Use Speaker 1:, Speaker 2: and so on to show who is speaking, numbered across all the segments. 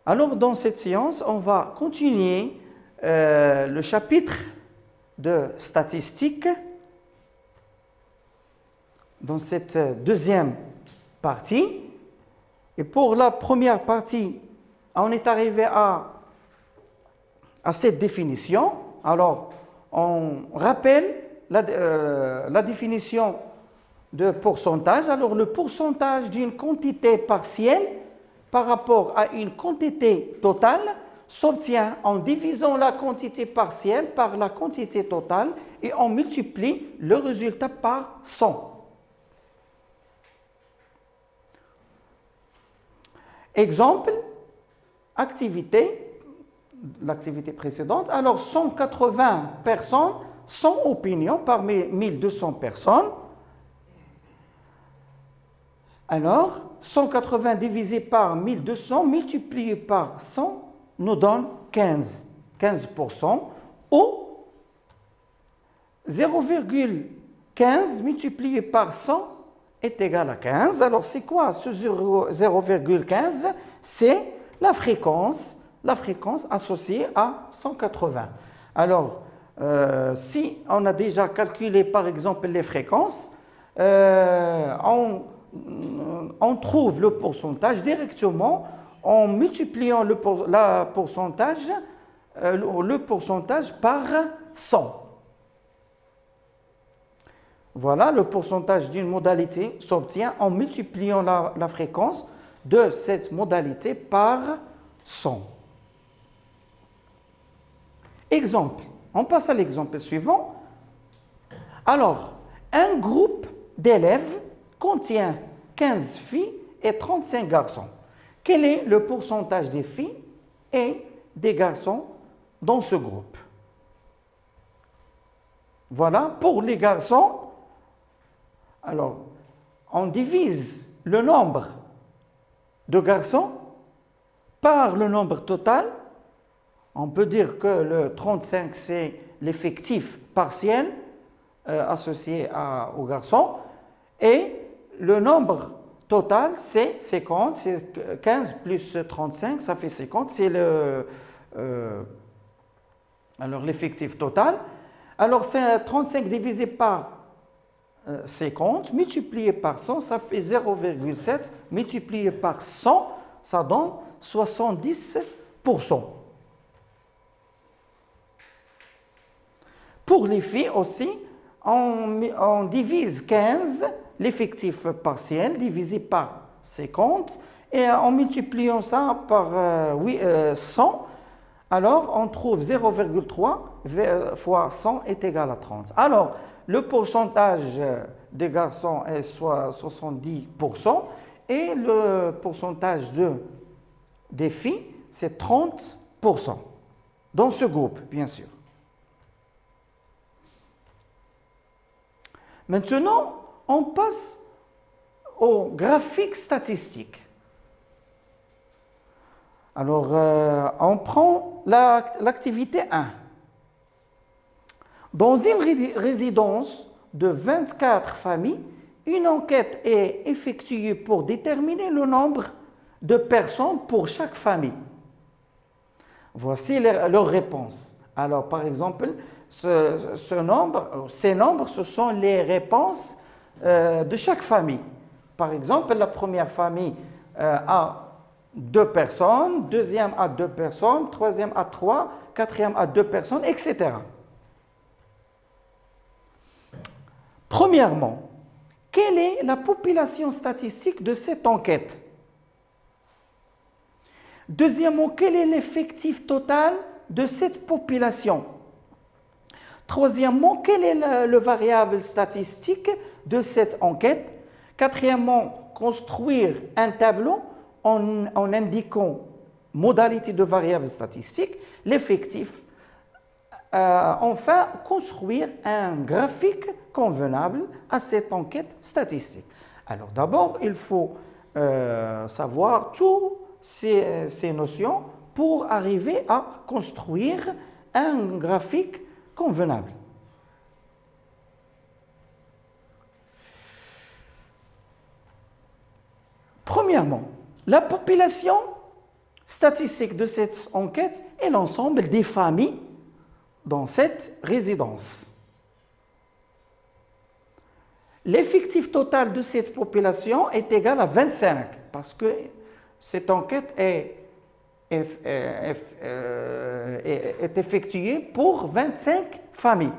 Speaker 1: Alors, dans cette séance, on va continuer le chapitre de statistiques dans cette deuxième partie. Et pour la première partie, on est arrivé à cette définition. Alors, on rappelle la définition de pourcentage. Alors, le pourcentage d'une quantité partielle par rapport à une quantité totale s'obtient en divisant la quantité partielle par la quantité totale et on multiplie le résultat par 100. Exemple, l'activité précédente. Alors, 180 personnes, 100 opinions parmi 1200 personnes. Alors, 180 divisé par 1200 multiplié par 100 nous donne 15% ou 0,15 multiplié par 100 est égal à 15. Alors, c'est quoi ce 0,15? C'est la fréquence associée à 180. Alors, si on a déjà calculé, par exemple, les fréquences, on trouve le pourcentage directement en multipliant le pourcentage par 100. Voilà, le pourcentage d'une modalité s'obtient en multipliant la fréquence de cette modalité par 100. Exemple, on passe à l'exemple suivant. Alors, un groupe d'élèves contient 15 filles et 35 garçons. Quel est le pourcentage des filles et des garçons dans ce groupe? Voilà, pour les garçons, alors, on divise le nombre de garçons par le nombre total. On peut dire que le 35, c'est l'effectif partiel associé aux garçons. Et le nombre total, c'est 50. C'est 15 plus 35, ça fait 50. C'est l'effectif total. Alors, c'est 35 divisé par 50, multiplié par 100, ça fait 0,7, multiplié par 100, ça donne 70%. Pour les filles aussi, on divise 15, l'effectif partiel, divisé par 50, et en multipliant ça par 100, alors on trouve 0,3 fois 100 est égal à 30. Alors, le pourcentage des garçons est soit 70% et le pourcentage des filles, c'est 30%. Dans ce groupe, bien sûr. Maintenant, on passe au graphique statistique. Alors, on prend l'activité 1. Dans une résidence de 24 familles, une enquête est effectuée pour déterminer le nombre de personnes pour chaque famille. Voici leurs réponses. Alors, par exemple, ces nombres, ce sont les réponses de chaque famille. Par exemple, la première famille a 2 personnes, deuxième a 2 personnes, troisième a 3, quatrième a 2 personnes, etc. Premièrement, quelle est la population statistique de cette enquête? Deuxièmement, quel est l'effectif total de cette population? Troisièmement, quelle est le variable statistique de cette enquête? Quatrièmement, construire un tableau en indiquant modalité de variable statistique, l'effectif. Enfin, construire un graphique convenable à cette enquête statistique. Alors d'abord, il faut savoir toutes ces notions pour arriver à construire un graphique convenable. Premièrement, la population statistique de cette enquête est l'ensemble des familles dans cette résidence. L'effectif total de cette population est égal à 25 parce que cette enquête est effectuée pour 25 familles.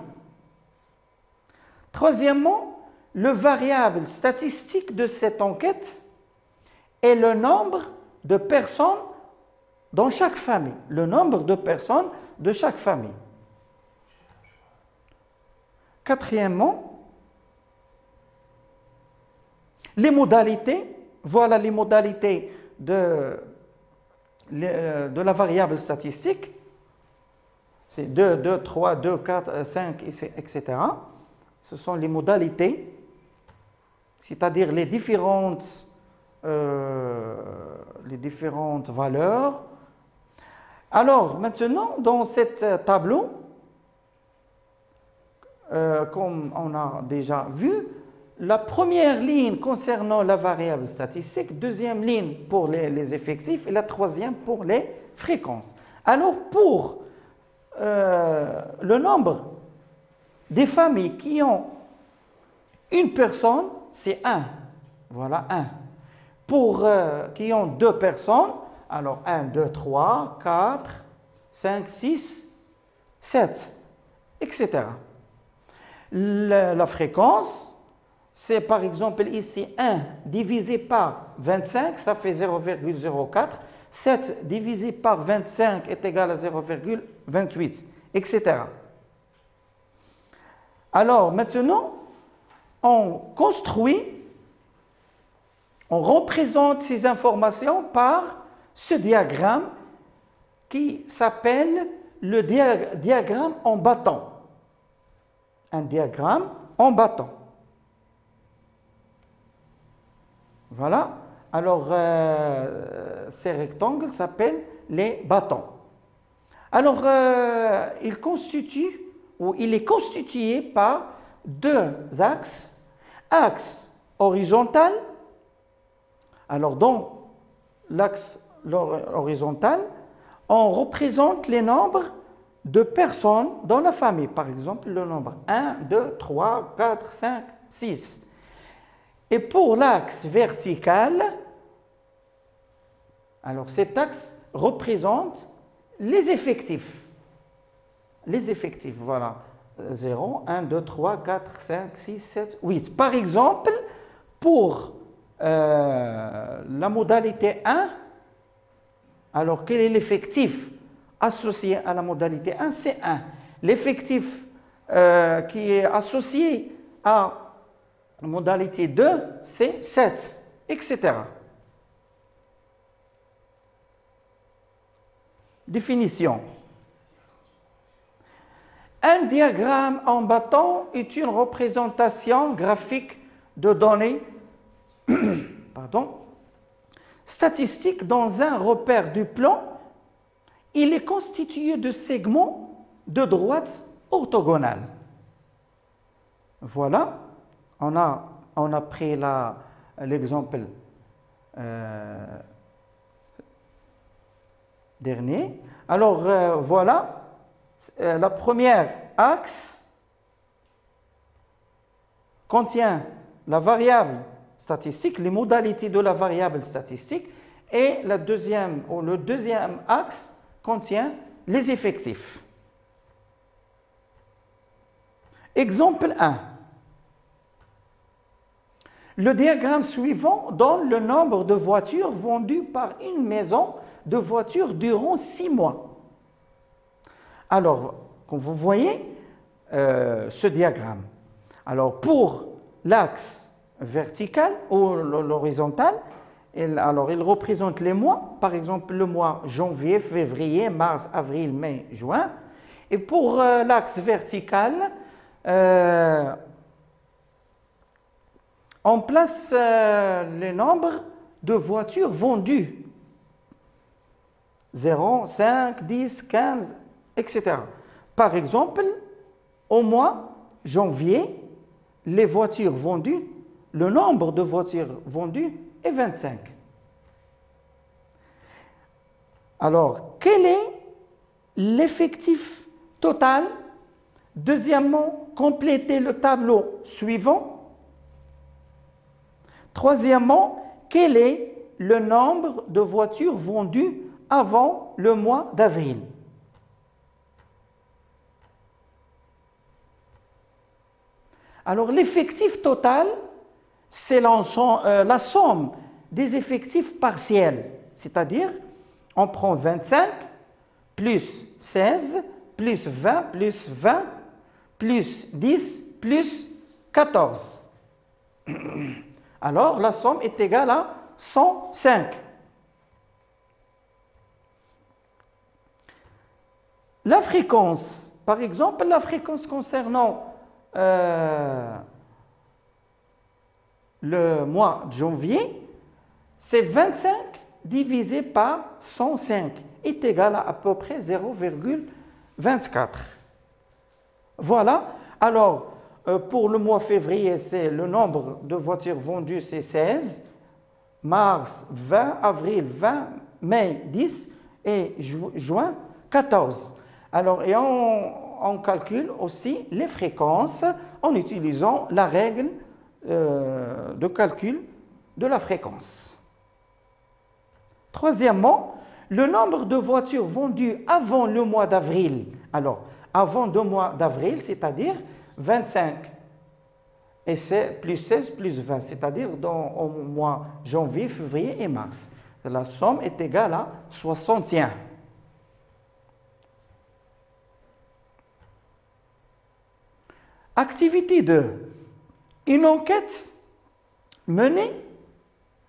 Speaker 1: Troisièmement, le variable statistique de cette enquête est le nombre de personnes dans chaque famille. Le nombre de personnes de chaque famille. Quatrièmement, les modalités. Voilà les modalités de la variable statistique. C'est 2, 2, 3, 2, 4, 5, etc. Ce sont les modalités, c'est-à-dire les différentes valeurs. Alors, maintenant, dans ce tableau, comme on a déjà vu, la première ligne concernant la variable statistique, deuxième ligne pour les effectifs et la troisième pour les fréquences. Alors, pour le nombre des familles qui ont une personne, c'est 1. Voilà, 1. Pour qui ont 2 personnes, alors 1, 2, 3, 4, 5, 6, 7, etc. La fréquence, c'est par exemple ici 1 divisé par 25, ça fait 0,04. 7 divisé par 25 est égal à 0,28, etc. Alors maintenant, on représente ces informations par ce diagramme qui s'appelle le diagramme en bâton. Un diagramme en bâton. Voilà. Alors, ces rectangles s'appellent les bâtons. Alors, il est constitué par 2 axes. Axe horizontal. Alors, dans l'axe horizontal, on représente les nombres de personnes dans la famille. Par exemple, le nombre 1, 2, 3, 4, 5, 6. Et pour l'axe vertical, alors cet axe représente les effectifs. Les effectifs, voilà. 0, 1, 2, 3, 4, 5, 6, 7, 8. Par exemple, pour la modalité 1, alors quel est l'effectif associé à la modalité 1? C'est 1. L'effectif qui est associé à la modalité 2, c'est 7, etc. Définition. Un diagramme en bâton est une représentation graphique de données statistiques dans un repère du plan. Il est constitué de segments de droite orthogonales. Voilà, on a pris l'exemple dernier. Alors voilà, la première axe contient la variable statistique, les modalités de la variable statistique, et le deuxième axe contient les effectifs. Exemple 1. Le diagramme suivant donne le nombre de voitures vendues par une maison de voitures durant 6 mois. Alors, comme vous voyez, ce diagramme. Alors, pour l'axe vertical ou l'horizontal, alors il représente les mois, par exemple le mois janvier, février, mars, avril, mai, juin. Et pour l'axe vertical, on place les nombres de voitures vendues. 0, 5, 10, 15, etc. Par exemple, au mois janvier, les voitures vendues, le nombre de voitures vendues est 25. Alors, quel est l'effectif total? Deuxièmement, complétez le tableau suivant. Troisièmement, quel est le nombre de voitures vendues avant le mois d'avril? Alors, l'effectif total, c'est la somme des effectifs partiels, c'est-à-dire, on prend 25 plus 16 plus 20 plus 20 plus 10 plus 14. Alors, la somme est égale à 105. La fréquence, par exemple, la fréquence concernant le mois de janvier, c'est 25 divisé par 105 est égal à peu près 0,24. Voilà. Alors, pour le mois février, c'est le nombre de voitures vendues, c'est 16. Mars, 20. Avril, 20. Mai, 10. Et juin, 14. Alors, et on calcule aussi les fréquences en utilisant la règle de calcul de la fréquence. Troisièmement, le nombre de voitures vendues avant le mois d'avril. Alors, avant le mois d'avril, c'est-à-dire 25 et c'est plus 16 plus 20, c'est-à-dire au mois janvier, février et mars. La somme est égale à 61. Activité 2. Une enquête menée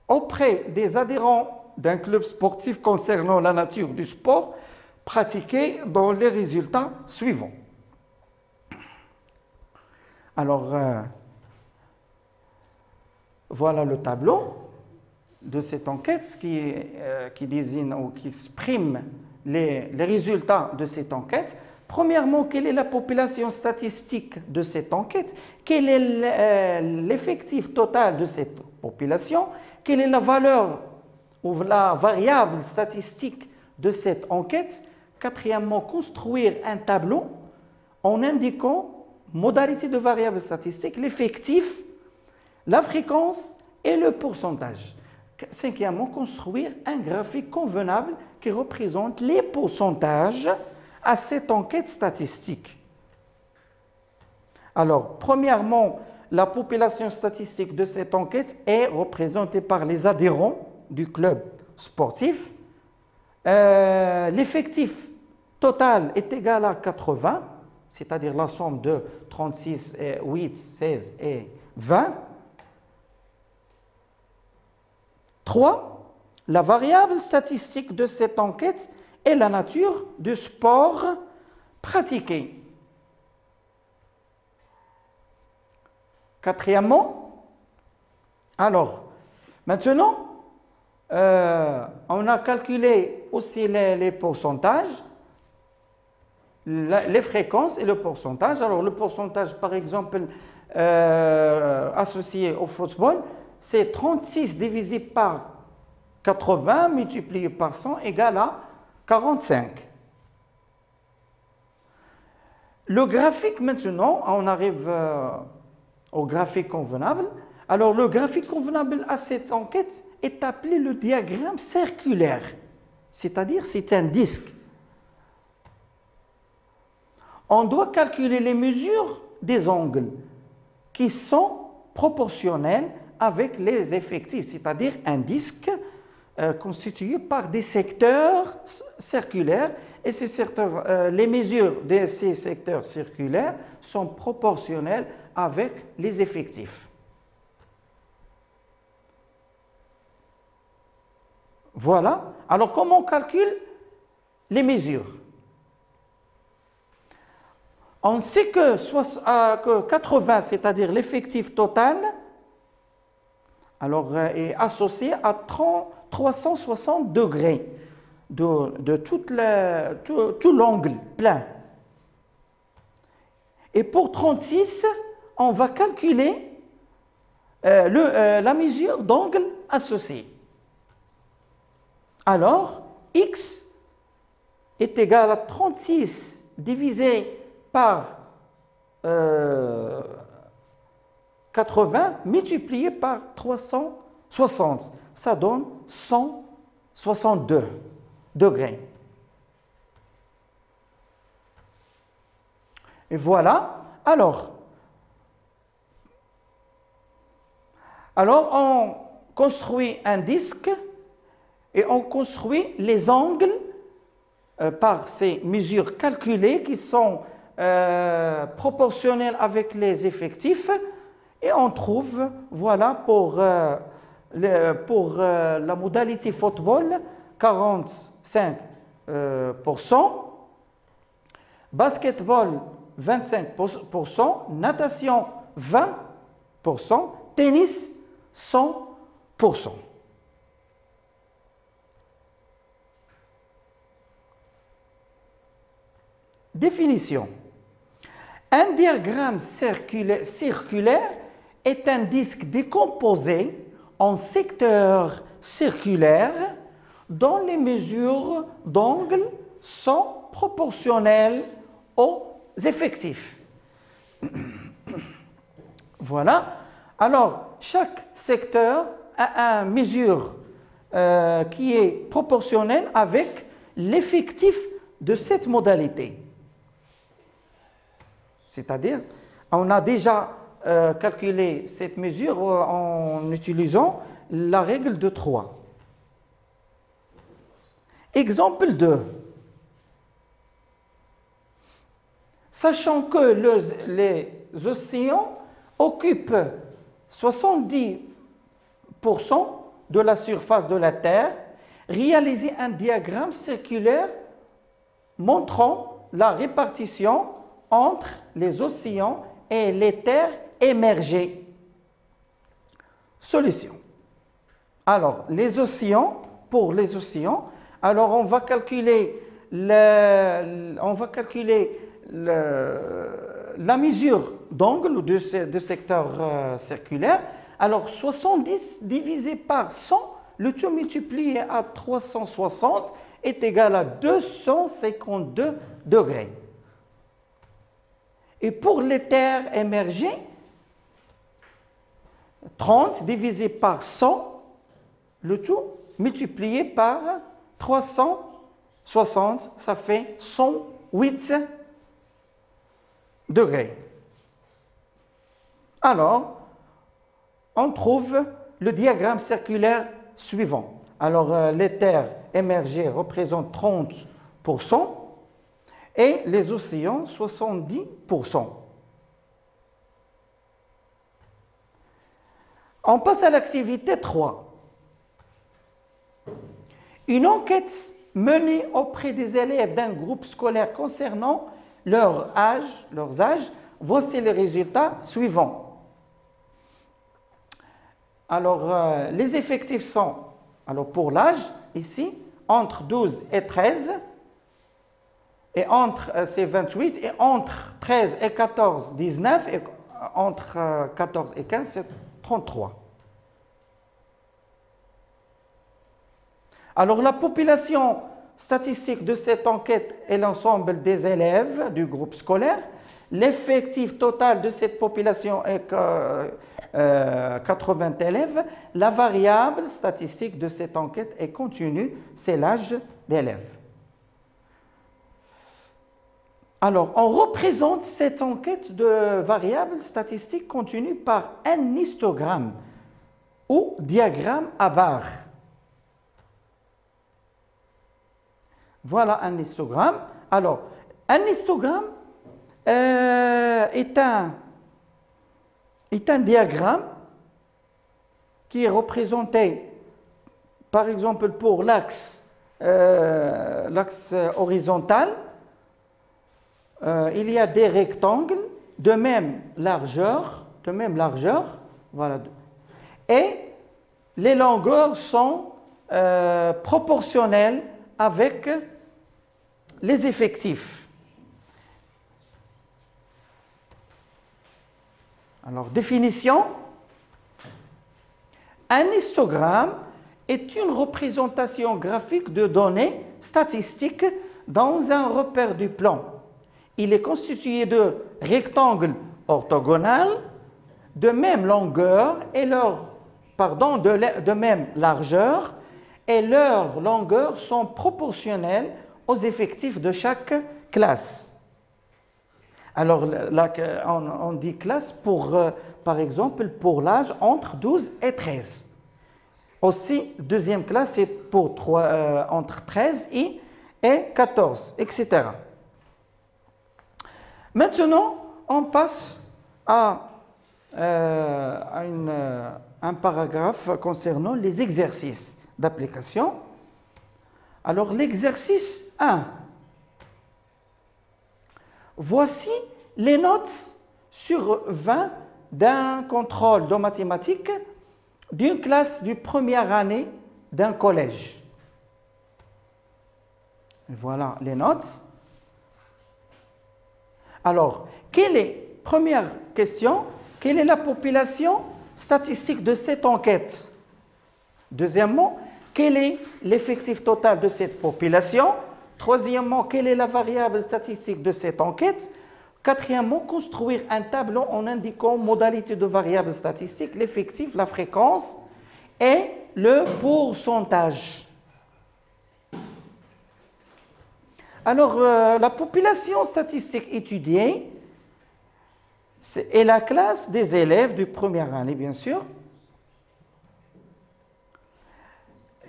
Speaker 1: auprès des adhérents d'un club sportif concernant la nature du sport pratiqué dans les résultats suivants. Alors, voilà le tableau de cette enquête qui désigne ou qui exprime les résultats de cette enquête. Premièrement, quelle est la population statistique de cette enquête? Quel est l'effectif total de cette population? Quelle est la valeur ou la variable statistique de cette enquête? Quatrièmement, construire un tableau en indiquant modalité de variable statistique, l'effectif, la fréquence et le pourcentage. Cinquièmement, construire un graphique convenable qui représente les pourcentages à cette enquête statistique. Alors, premièrement, la population statistique de cette enquête est représentée par les adhérents du club sportif. L'effectif total est égal à 80, c'est-à-dire la somme de 36, 8, 16 et 20. 3. La variable statistique de cette enquête est la nature du sport pratiqué. Quatrièmement, alors, maintenant, on a calculé aussi les pourcentages, les fréquences et le pourcentage. Alors, le pourcentage, par exemple, associé au football, c'est 36 divisé par 80 multiplié par 100 égale à 45. Le graphique, maintenant, on arrive au graphique convenable. Alors, le graphique convenable à cette enquête est appelé le diagramme circulaire, c'est-à-dire c'est un disque. On doit calculer les mesures des angles qui sont proportionnels avec les effectifs, c'est-à-dire un disque constitué par des secteurs circulaires et ces secteurs, les mesures de ces secteurs circulaires sont proportionnelles avec les effectifs. Voilà. Alors, comment on calcule les mesures? On sait que 80, c'est-à-dire l'effectif total, alors, est associé à 360 degrés de tout l'angle plein. Et pour 36, on va calculer la mesure d'angle associé. Alors, x est égal à 36 divisé par 80 multiplié par 360. Ça donne 162 degrés. Et voilà. Alors, on construit un disque et on construit les angles par ces mesures calculées qui sont proportionnelles avec les effectifs. Et on trouve, voilà, pour la modalité football, 45%, basketball, 25%, natation, 20%, tennis, 100%. Définition. Un diagramme circulaire est un disque décomposé en secteurs circulaires dont les mesures d'angle sont proportionnelles aux effectifs. Voilà. Alors, chaque secteur a une mesure qui est proportionnelle avec l'effectif de cette modalité. C'est-à-dire, on a déjà calculé cette mesure en utilisant la règle de 3. Exemple 2. Sachant que les océans occupent 70% de la surface de la Terre, réalisez un diagramme circulaire montrant la répartition entre les océans et les terres émergées. Solution. Alors, pour les océans, alors on va calculer la mesure d'angle de secteur circulaire. Alors, 70 divisé par 100, le tout multiplié à 360 est égal à 252 degrés. Et pour les terres émergées, 30 divisé par 100, le tout multiplié par 360, ça fait 108 degrés. Alors, on trouve le diagramme circulaire suivant. Alors, les terres émergées représentent 30% et les océans 70%. On passe à l'activité 3. Une enquête menée auprès des élèves d'un groupe scolaire concernant leurs âges. Voici les résultats suivants. Alors, les effectifs sont, alors pour l'âge, ici, entre 12 et 13, et c'est 28, et entre 13 et 14, 19, et entre 14 et 15, c'est 33. Alors, la population statistique de cette enquête est l'ensemble des élèves du groupe scolaire. L'effectif total de cette population est 80 élèves. La variable statistique de cette enquête est continue, c'est l'âge d'élève. Alors, on représente cette enquête de variables statistiques continue par un histogramme ou diagramme à barres. Voilà un histogramme. Alors, un histogramme est un diagramme qui est représenté, par exemple, pour l'axe horizontal. Il y a des rectangles de même largeur, voilà, et les longueurs sont proportionnelles avec les effectifs. Alors, définition. Un histogramme est une représentation graphique de données statistiques dans un repère du plan, il est constitué de rectangles orthogonaux de même longueur et de même largeur, et leurs longueurs sont proportionnelles aux effectifs de chaque classe. Alors, là, on dit classe par exemple, pour l'âge entre 12 et 13. Aussi, deuxième classe, c'est pour entre 13 et 14, etc. Maintenant, on passe à un paragraphe concernant les exercices d'application. Alors, l'exercice 1. Voici les notes sur 20 d'un contrôle de mathématiques d'une classe de première année d'un collège. Et voilà les notes. Alors, première question, quelle est la population statistique de cette enquête? Deuxièmement, quel est l'effectif total de cette population? Troisièmement, quelle est la variable statistique de cette enquête? Quatrièmement, construire un tableau en indiquant modalité de variable statistique, l'effectif, la fréquence et le pourcentage. Alors, la population statistique étudiée est la classe des élèves de première année, bien sûr.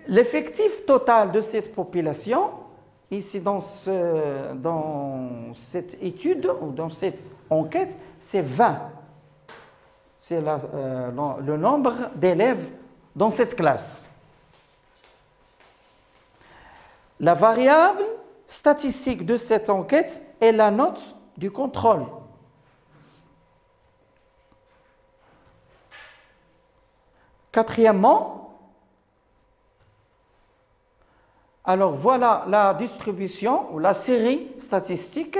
Speaker 1: L'effectif total de cette population, ici dans cette étude ou dans cette enquête, c'est 20. C'est le nombre d'élèves dans cette classe. La variable statistique de cette enquête est la note du contrôle. Quatrièmement, alors voilà la distribution ou la série statistique.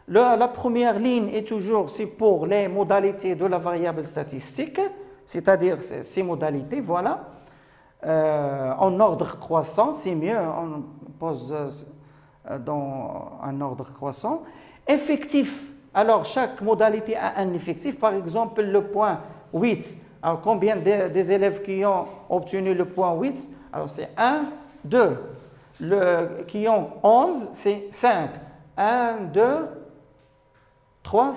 Speaker 1: La première ligne est toujours c'est pour les modalités de la variable statistique, c'est-à-dire ces modalités, voilà. En ordre croissant, c'est mieux, on pose dans un ordre croissant. Effectif, alors chaque modalité a un effectif, par exemple le point 8. Alors combien des élèves qui ont obtenu le point 8? Alors c'est 1, 2. Qui ont 11, c'est 5. 1, 2, 3,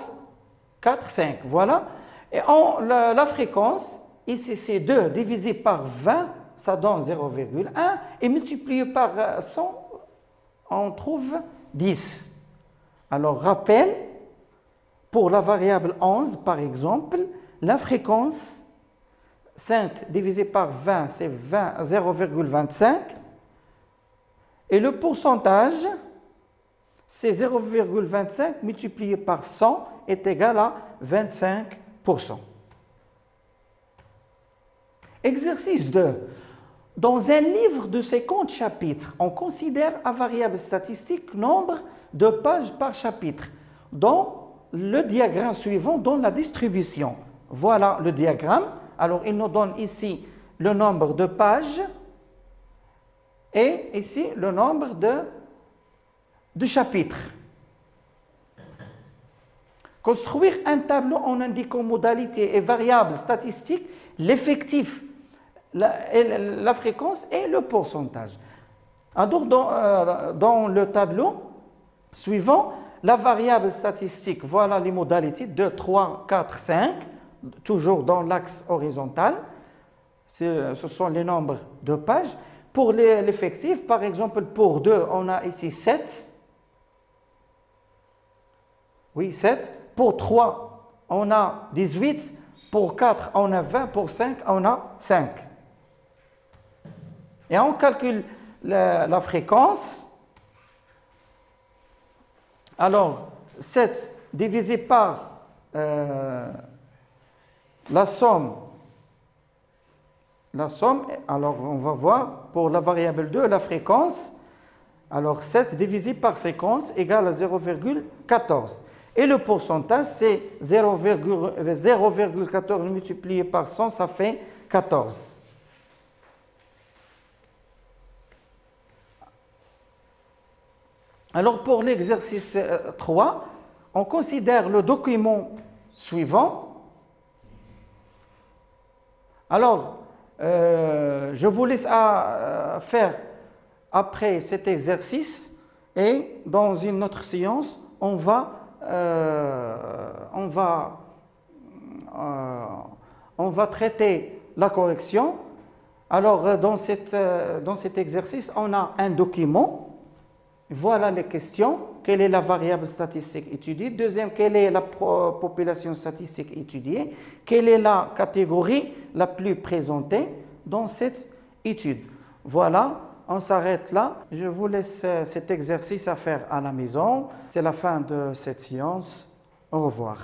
Speaker 1: 4, 5. Voilà. Et la fréquence, ici c'est 2 divisé par 20, ça donne 0,1. Et multiplié par 100, on trouve 10. Alors, rappel, pour la variable 11, par exemple, la fréquence, 5 divisé par 20, c'est 0,25. Et le pourcentage, c'est 0,25 multiplié par 100 est égal à 25%. Exercice 2. Dans un livre de 50 chapitres, on considère à variable statistique nombre de pages par chapitre. Dans le diagramme suivant donne la distribution. Voilà le diagramme. Alors, il nous donne ici le nombre de pages et ici le nombre de chapitres. Construire un tableau en indiquant modalité et variable statistique, l'effectif, la fréquence et le pourcentage. Alors, dans le tableau suivant, la variable statistique, voilà les modalités 2, 3, 4, 5, toujours dans l'axe horizontal. Ce sont les nombres de pages. Pour l'effectif, par exemple, pour 2, on a ici 7. Oui, 7. Pour 3, on a 18. Pour 4, on a 20. Pour 5, on a 5. Et on calcule la fréquence. Alors, 7 divisé par la somme, alors on va voir pour la variable 2, la fréquence. Alors, 7 divisé par 50 égale à 0,14. Et le pourcentage, c'est 0,14 multiplié par 100, ça fait 14. Alors pour l'exercice 3, on considère le document suivant. Alors, je vous laisse faire après cet exercice et dans une autre séance, on va traiter la correction. Alors, dans cet exercice, on a un document. Voilà les questions. Quelle est la variable statistique étudiée? Deuxième, quelle est la population statistique étudiée? Quelle est la catégorie la plus présentée dans cette étude? Voilà, on s'arrête là. Je vous laisse cet exercice à faire à la maison. C'est la fin de cette séance. Au revoir.